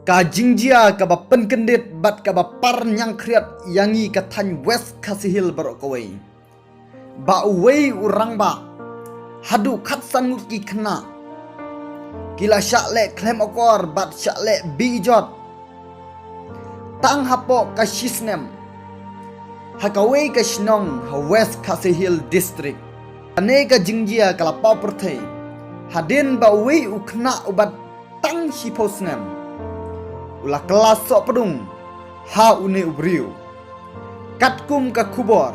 Ka jingjia ka ba penkendit bat ka ba par nyang kriat yangi ka than West Kasihil barokawai. Ba uwei urang ba hadu khatsan ngut ki khna. Kila syakle klem okor bat syakle bijot. Tang hapo ka shisnem. Hakawai ka shnong ha West Kasihil district. Ane ka jingjia kala pau perthai. Hadin ba uwei ukhna ubat tang hiposnem. Ulah kelas sok pedung ha une ubriu katkum ka kubor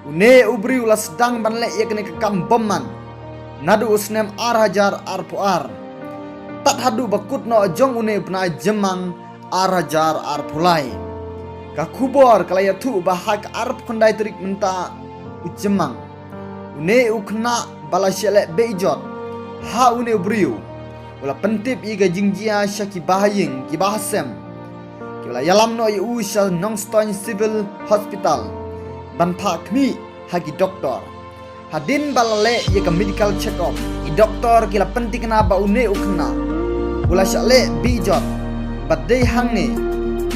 une ubriu la sedang banlek ya kene ke kamboman nadu usnem ar puar tat hadu bakut no jong une bna jemang ar pulai ka kubor kala ya thu bahak ar khondai trik menta ujemang une ukna bala shele beijot ha une ubriu Wala pentip iga jingjia syaki bahaying ki bahasem. Ki wala yalam no yu usha nongstoin civil hospital. Ban pak mi hagi doktor. Hadin balale ye ka medical check up. I doktor kila penting kena ba une ukna. Wala syale bijot. Badai hang ni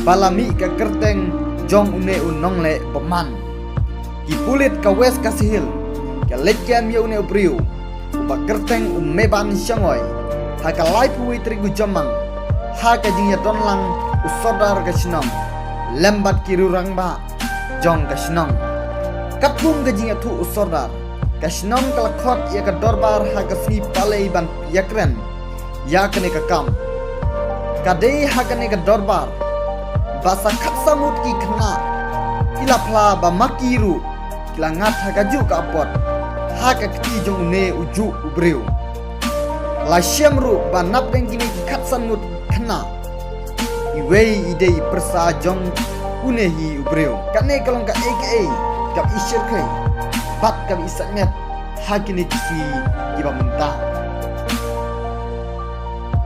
balami ka kerteng jong une unong le peman. Ki pulit ka West Kasihil. Ka lekiam ye une upriu. Uba kerteng umeban syangoy. Haka laipu terigu jamang haka jingya donlang usodar ka sinong lembat kirurang ba jong ka sinong kapung ka jingya tu usodar ka sinong kalakot ya ka dorbar haka sni palay ban yakren yakne ka kam kadei haka ne ka dorbar basa kapsamut ki khna ilapla ba makiru kilangat haka ju ka apot haka kti jong ne uju ubreu la syamru ba nap deng kini khatsan ngut khna iwei idei persa jong unehi ubreu kane kalong ka aka kap isir kai bat kap isaknet hakini kisi iba mentah